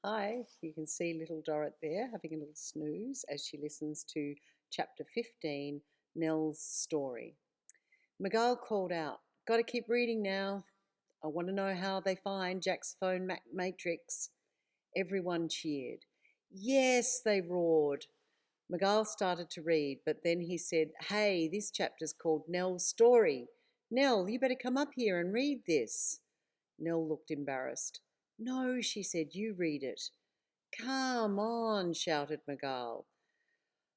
Hi, you can see little Dorrit there having a little snooze as she listens to chapter 15, Nell's story. Miguel called out, "Gotta keep reading now. I want to know how they find Jack's phone matrix." Everyone cheered. "Yes," they roared. Miguel started to read, but then he said, "Hey, this chapter's called Nell's story. Nell, you better come up here and read this." Nell looked embarrassed. "No," she said, "you read it." "Come on," shouted Miguel.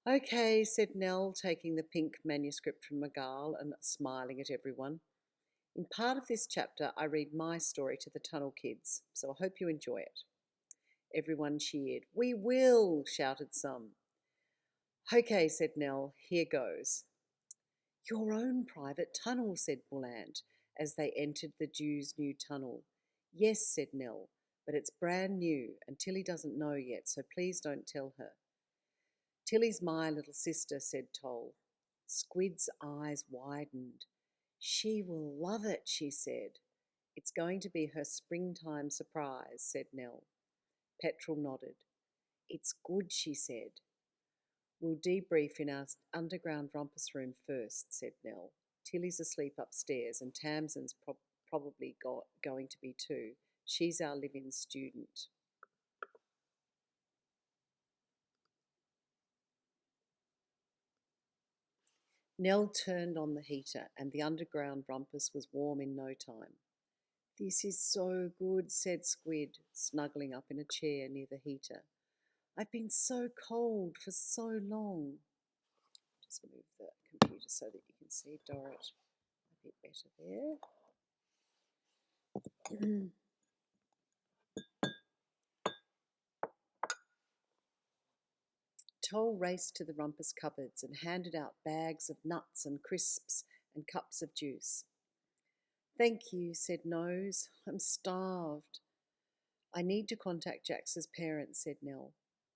"Okay," said Nell, taking the pink manuscript from Miguel and smiling at everyone. "In part of this chapter, I read my story to the tunnel kids, so I hope you enjoy it." Everyone cheered. "We will," shouted some. "Okay," said Nell, "here goes." "Your own private tunnel," said Bullant, as they entered the Jew's new tunnel. "Yes," said Nell, "but it's brand new, and Tilly doesn't know yet, so please don't tell her." "Tilly's my little sister," said Toll. Squid's eyes widened. "She will love it," she said. "It's going to be her springtime surprise," said Nell. Petrel nodded. "It's good," she said. "We'll debrief in our underground rumpus room first," said Nell. "Tilly's asleep upstairs, and Tamsin's probably going to be too. She's our live-in student." Nell turned on the heater, and the underground rumpus was warm in no time. "This is so good," said Squid, snuggling up in a chair near the heater. "I've been so cold for so long." Just move the computer so that you can see Dorrit a bit better there. Toll raced to the rumpus cupboards and handed out bags of nuts and crisps and cups of juice. "Thank you," said Nose. "I'm starved." "I need to contact Jax's parents," said Nell.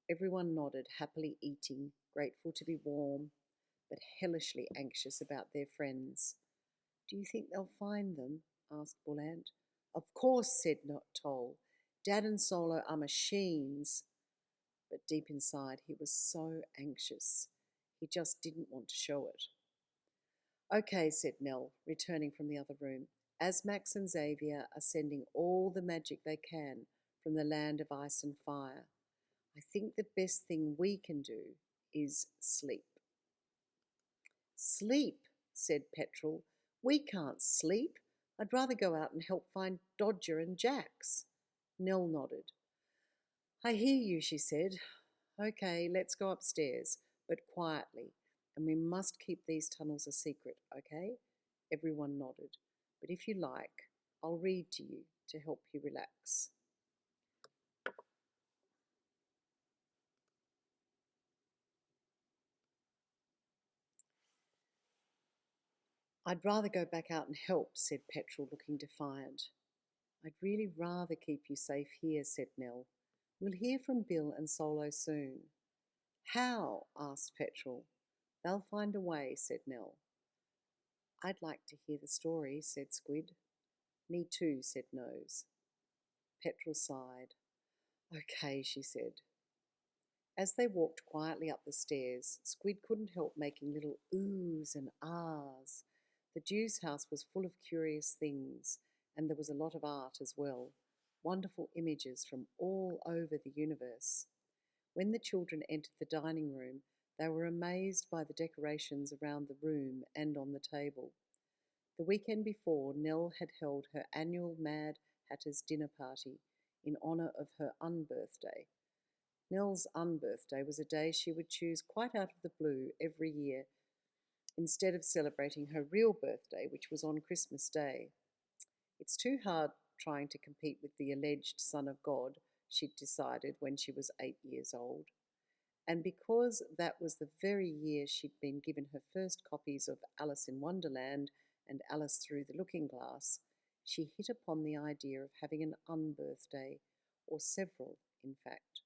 Everyone nodded, happily eating, grateful to be warm, but hellishly anxious about their friends. "Do you think they'll find them?" asked Bullant. "Of course," said Toll. "Dad and Solo are machines." But deep inside he was so anxious. He just didn't want to show it. "Okay," said Nell, returning from the other room. "Asmax and Xavier are sending all the magic they can from the land of ice and fire. I think the best thing we can do is sleep." "Sleep," said Petrel. "We can't sleep. I'd rather go out and help find Dodger and Jax." Nell nodded. "I hear you," she said. "Okay, let's go upstairs, but quietly, and we must keep these tunnels a secret, okay?" Everyone nodded. "But if you like, I'll read to you to help you relax." "I'd rather go back out and help," said Petrel, looking defiant. "I'd really rather keep you safe here," said Nell. "We'll hear from Bill and Solo soon." "How?" asked Petrel. "They'll find a way," said Nell. "I'd like to hear the story," said Squid. "Me too," said Nose. Petrel sighed. "Okay," she said. As they walked quietly up the stairs, Squid couldn't help making little oohs and ahs. The Jew's house was full of curious things, and there was a lot of art as well, wonderful images from all over the universe. When the children entered the dining room, they were amazed by the decorations around the room and on the table. The weekend before, Nell had held her annual Mad Hatter's dinner party in honour of her unbirthday. Nell's unbirthday was a day she would choose quite out of the blue every year, instead of celebrating her real birthday, which was on Christmas Day. It's too hard trying to compete with the alleged Son of God, she'd decided when she was 8 years old. And because that was the very year she'd been given her first copies of Alice in Wonderland and Alice Through the Looking Glass, she hit upon the idea of having an unbirthday, or several, in fact.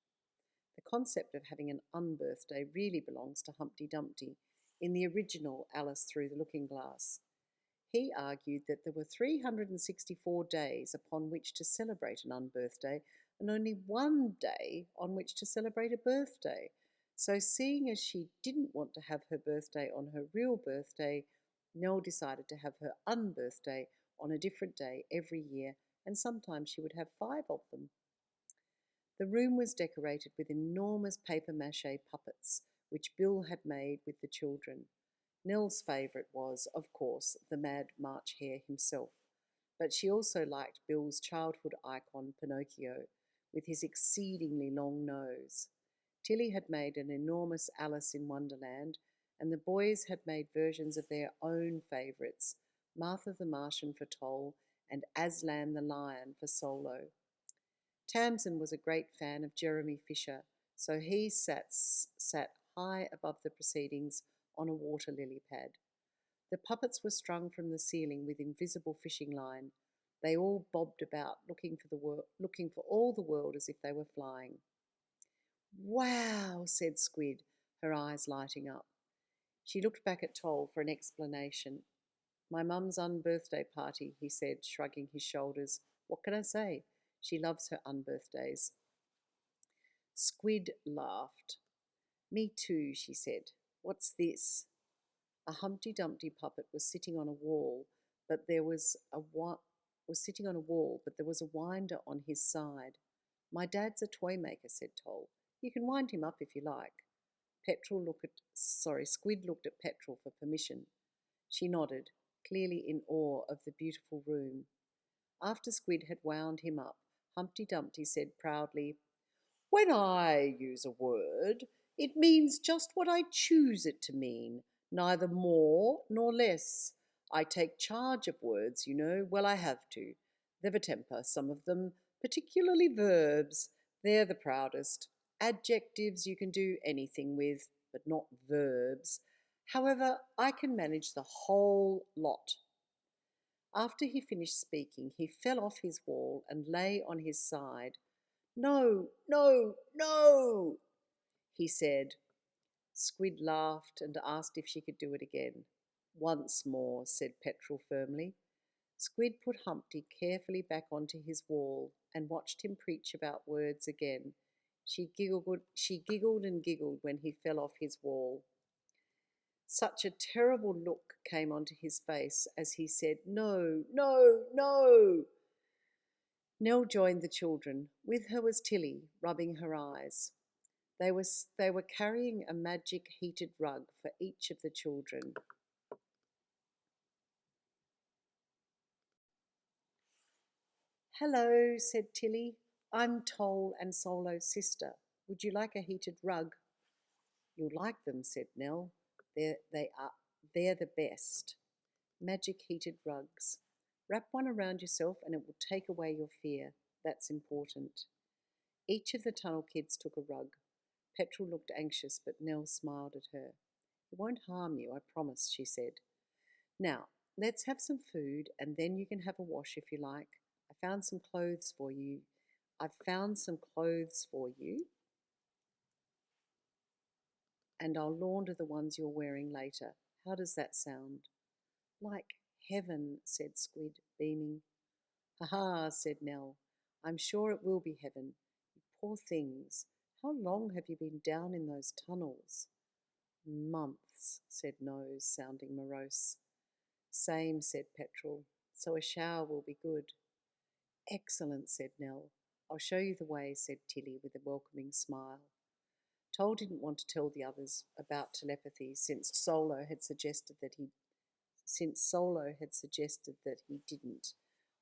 The concept of having an unbirthday really belongs to Humpty Dumpty in the original Alice Through the Looking Glass. He argued that there were 364 days upon which to celebrate an unbirthday and only one day on which to celebrate a birthday. So, seeing as she didn't want to have her birthday on her real birthday, Nell decided to have her unbirthday on a different day every year, and sometimes she would have 5 of them. The room was decorated with enormous paper mache puppets, which Bill had made with the children. Nell's favourite was, of course, the Mad March Hare himself, but she also liked Bill's childhood icon, Pinocchio, with his exceedingly long nose. Tilly had made an enormous Alice in Wonderland, and the boys had made versions of their own favourites, Martha the Martian for Toll and Aslan the Lion for Solo. Tamsin was a great fan of Jeremy Fisher, so he sat high above the proceedings on a water lily pad. The puppets were strung from the ceiling with invisible fishing line. They all bobbed about, looking for all the world as if they were flying. "Wow," said Squid, her eyes lighting up. She looked back at Toll for an explanation. "My mum's unbirthday party," he said, shrugging his shoulders. "What can I say? She loves her unbirthdays." Squid laughed. "Me too," she said. "What's this?" A Humpty Dumpty puppet was sitting on a wall, but there was a winder on his side. "My dad's a toy maker," said Toll. "You can wind him up if you like." Squid looked at Petrel for permission. She nodded, clearly in awe of the beautiful room. After Squid had wound him up, Humpty Dumpty said proudly, "When I use a word, it means just what I choose it to mean, neither more nor less. I take charge of words, you know. Well, I have to. They've a temper, some of them, particularly verbs. They're the proudest. Adjectives you can do anything with, but not verbs. However, I can manage the whole lot." After he finished speaking, he fell off his wall and lay on his side. "No, no, no," he said. Squid laughed and asked if she could do it again. "Once more," said Petrel firmly. Squid put Humpty carefully back onto his wall and watched him preach about words again. She giggled and giggled when he fell off his wall. Such a terrible look came onto his face as he said, "No, no, no." Nell joined the children. With her was Tilly, rubbing her eyes. They were carrying a magic heated rug for each of the children. "Hello," said Tilly. "I'm Toll and Solo's sister. Would you like a heated rug?" "You'll like them," said Nell. They're the best. Magic heated rugs. Wrap one around yourself and it will take away your fear. That's important. Each of the tunnel kids took a rug. Petrel looked anxious, but Nell smiled at her. "It won't harm you, I promise," she said. "Now, let's have some food, and then you can have a wash if you like. I've found some clothes for you, and I'll launder the ones you're wearing later. How does that sound?" "Like heaven," said Squid, beaming. "Ha ha," said Nell. "I'm sure it will be heaven. You poor things. How long have you been down in those tunnels?" "Months," said Nose, sounding morose. "Same," said Petrel. "So a shower will be good." "Excellent," said Nell. "I'll show you the way," said Tilly with a welcoming smile. Toll didn't want to tell the others about telepathy since Solo had suggested that he didn't,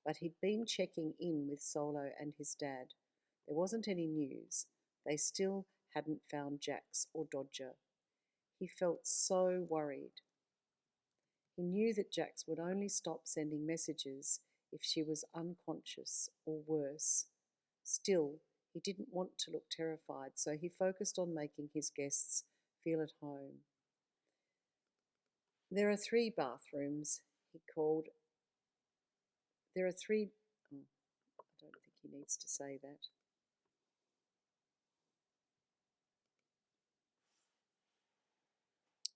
but he'd been checking in with Solo and his dad. There wasn't any news. They still hadn't found Jax or Dodger. He felt so worried. He knew that Jax would only stop sending messages if she was unconscious or worse. Still, he didn't want to look terrified, so he focused on making his guests feel at home. "There are 3 bathrooms," he called. "There are 3... Oh, I don't think he needs to say that.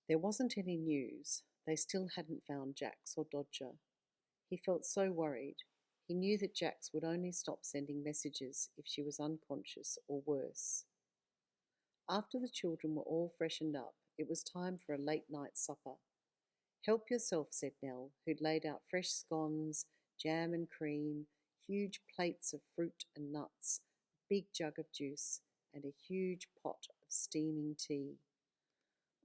There wasn't any news. They still hadn't found Jax or Dodger. He felt so worried. He knew that Jax would only stop sending messages if she was unconscious or worse. After the children were all freshened up, it was time for a late night supper. Help yourself, said Nell, who'd laid out fresh scones, jam and cream, huge plates of fruit and nuts, a big jug of juice, and a huge pot of steaming tea.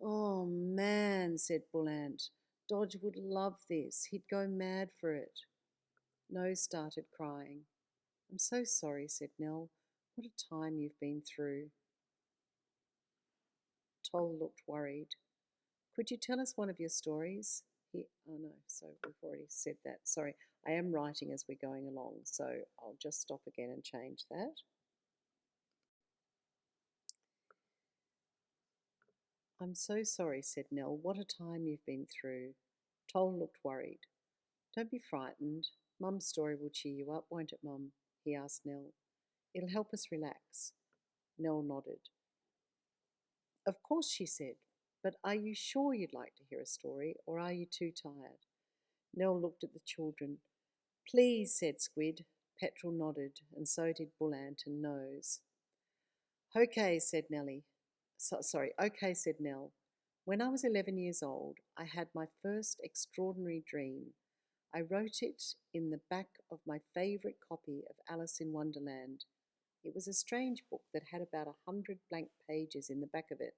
Oh man, said Bullant. Dodge would love this. He'd go mad for it. Nose started crying. I'm so sorry, said Nell. What a time you've been through. Toll looked worried. Could you tell us one of your stories? Oh no, so we've already said that. Sorry, I am writing as we're going along, so I'll just stop again and change that. I'm so sorry, said Nell. What a time you've been through. Toll looked worried. Don't be frightened. Mum's story will cheer you up, won't it, Mum? He asked Nell. It'll help us relax. Nell nodded. Of course, she said. But are you sure you'd like to hear a story, or are you too tired? Nell looked at the children. Please, said Squid. Petrel nodded, and so did Bullant and Nose. Okay, said Nellie. Okay, said Nell. When I was 11 years old, I had my first extraordinary dream. I wrote it in the back of my favourite copy of Alice in Wonderland. It was a strange book that had about 100 blank pages in the back of it,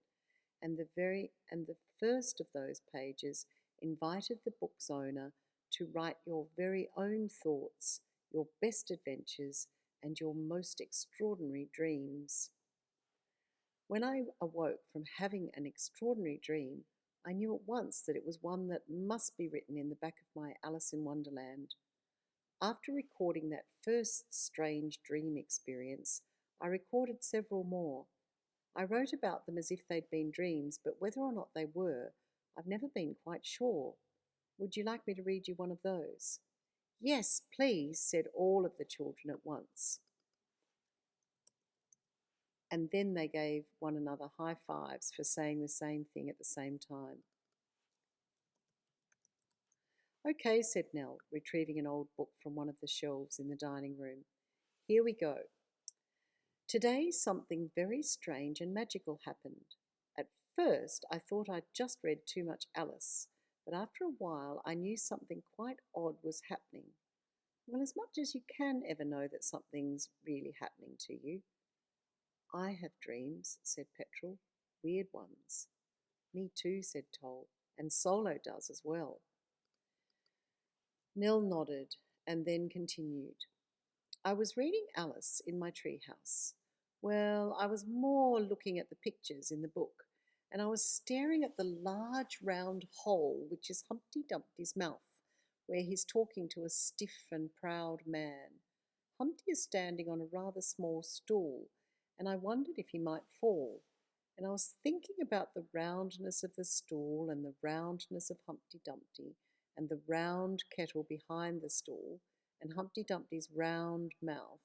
and the first of those pages invited the book's owner to write your very own thoughts, your best adventures, and your most extraordinary dreams. When I awoke from having an extraordinary dream, I knew at once that it was one that must be written in the back of my Alice in Wonderland. After recording that first strange dream experience, I recorded several more. I wrote about them as if they'd been dreams, but whether or not they were, I've never been quite sure. Would you like me to read you one of those? Yes, please, said all of the children at once. And then they gave one another high fives for saying the same thing at the same time. Okay, said Nell, retrieving an old book from one of the shelves in the dining room. Here we go. Today something very strange and magical happened. At first I thought I'd just read too much Alice, but after a while I knew something quite odd was happening. Well, as much as you can ever know that something's really happening to you. I have dreams, said Petrel. Weird ones. Me too, said Toll, and Solo does as well. Nell nodded and then continued. I was reading Alice in my treehouse. Well, I was more looking at the pictures in the book, and I was staring at the large round hole which is Humpty Dumpty's mouth, where he's talking to a stiff and proud man. Humpty is standing on a rather small stool, and I wondered if he might fall. And I was thinking about the roundness of the stool and the roundness of Humpty Dumpty and the round kettle behind the stool and Humpty Dumpty's round mouth.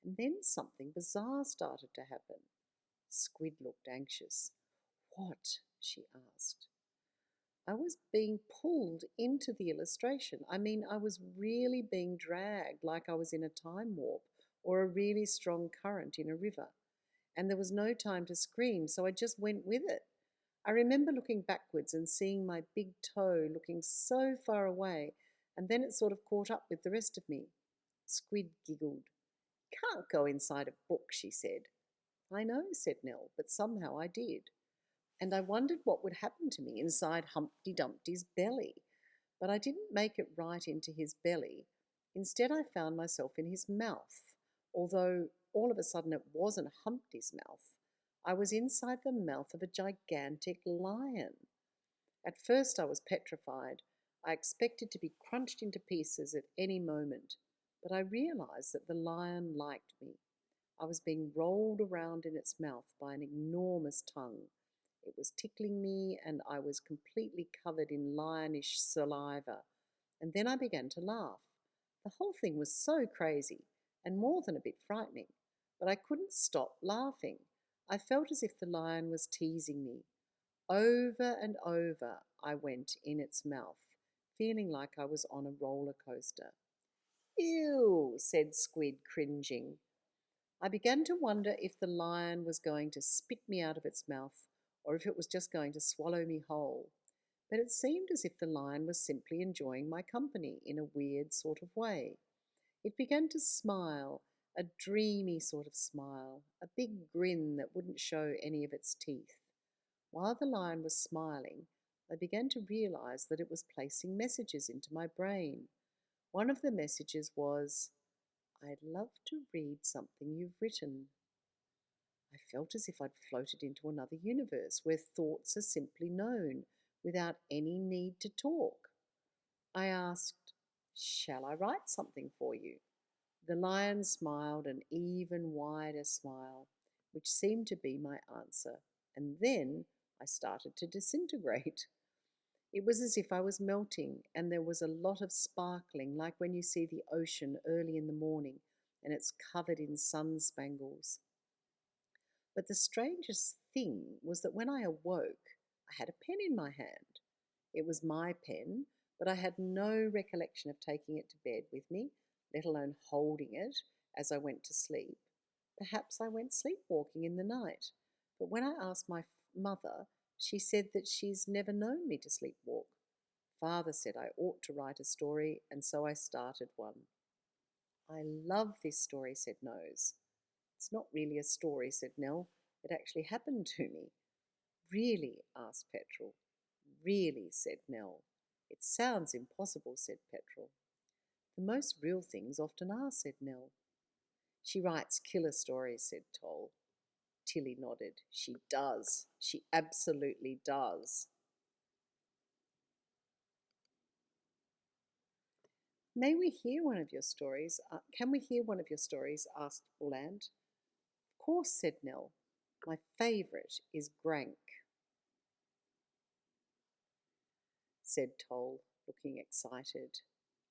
And then something bizarre started to happen. Squid looked anxious. What? She asked. I was being pulled into the illustration. I was really being dragged like I was in a time warp or a really strong current in a river. And there was no time to scream, so I just went with it. I remember looking backwards and seeing my big toe looking so far away, and then it sort of caught up with the rest of me. Squid giggled. Can't go inside a book, she said. I know, said Nell, but somehow I did. And I wondered what would happen to me inside Humpty Dumpty's belly. But I didn't make it right into his belly. Instead, I found myself in his mouth, although all of a sudden it wasn't Humpty's mouth. I was inside the mouth of a gigantic lion. At first I was petrified. I expected to be crunched into pieces at any moment, but I realized that the lion liked me. I was being rolled around in its mouth by an enormous tongue. It was tickling me, and I was completely covered in lionish saliva. And then I began to laugh. The whole thing was so crazy, and more than a bit frightening, but I couldn't stop laughing. I felt as if the lion was teasing me. Over and over I went in its mouth, feeling like I was on a roller coaster. Ew, said Squid, cringing. I began to wonder if the lion was going to spit me out of its mouth or if it was just going to swallow me whole. But it seemed as if the lion was simply enjoying my company in a weird sort of way. It began to smile, a dreamy sort of smile, a big grin that wouldn't show any of its teeth. While the lion was smiling, I began to realize that it was placing messages into my brain. One of the messages was, I'd love to read something you've written. I felt as if I'd floated into another universe where thoughts are simply known without any need to talk. I asked, shall I write something for you? The lion smiled an even wider smile, which seemed to be my answer, and then I started to disintegrate. It was as if I was melting, and there was a lot of sparkling, like when you see the ocean early in the morning and it's covered in sun spangles. But the strangest thing was that when I awoke, I had a pen in my hand. It was my pen, but I had no recollection of taking it to bed with me, let alone holding it as I went to sleep. Perhaps I went sleepwalking in the night. But when I asked my mother, she said that she's never known me to sleepwalk. Father said I ought to write a story, and so I started one. I love this story, said Nose. It's not really a story, said Nell. It actually happened to me. Really? Asked Petrel. Really, said Nell. It sounds impossible, said Petrel. The most real things often are, said Nell. She writes killer stories, said Toll. Tilly nodded. She does. She absolutely does. May we hear one of your stories? Can we hear one of your stories? Asked Orland. Of course, said Nell. My favourite is Grank, said Toll, looking excited.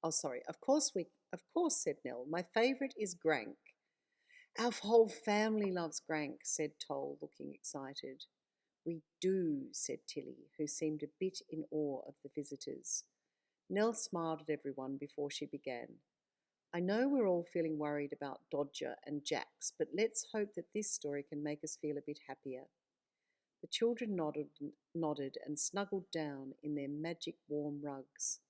Oh, sorry. Of course, said Nell. My favourite is Grank. Our whole family loves Grank, said Toll, looking excited. We do, said Tilly, who seemed a bit in awe of the visitors. Nell smiled at everyone before she began. I know we're all feeling worried about Dodger and Jax, but let's hope that this story can make us feel a bit happier. The children nodded and snuggled down in their magic warm rugs.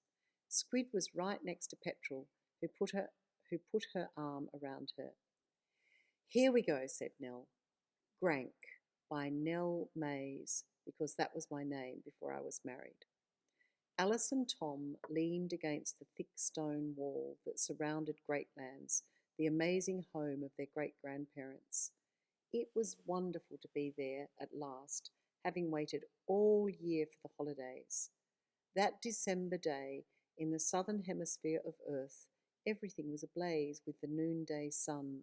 Squid was right next to Petrel, who put her arm around her. Here we go, said Nell. Grank by Nell Mays, because that was my name before I was married. Alice and Tom leaned against the thick stone wall that surrounded Greatlands, the amazing home of their great-grandparents. It was wonderful to be there at last, having waited all year for the holidays. That December day, in the southern hemisphere of Earth, everything was ablaze with the noonday sun.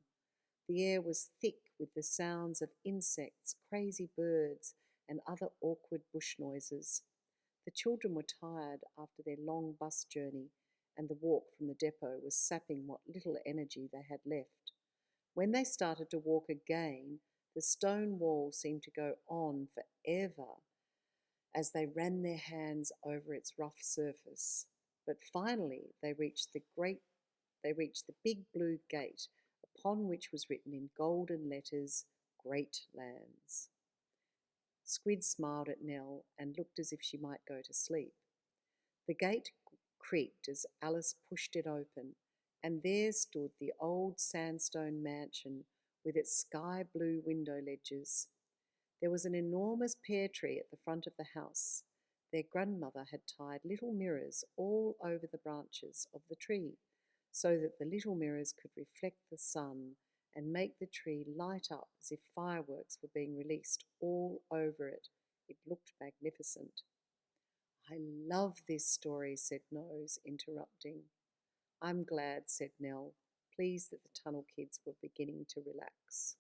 The air was thick with the sounds of insects, crazy birds, and other awkward bush noises. The children were tired after their long bus journey, and the walk from the depot was sapping what little energy they had left. When they started to walk again, the stone wall seemed to go on forever as they ran their hands over its rough surface. But finally they reached the big blue gate, upon which was written in golden letters, Great Lands. Squid smiled at Nell and looked as if she might go to sleep. The gate creaked as Alice pushed it open, and there stood the old sandstone mansion with its sky-blue window ledges. There was an enormous pear tree at the front of the house. Their grandmother had tied little mirrors all over the branches of the tree, so that the little mirrors could reflect the sun and make the tree light up as if fireworks were being released all over it. It looked magnificent. I love this story, said Nose, interrupting. I'm glad, said Nell, pleased that the tunnel kids were beginning to relax.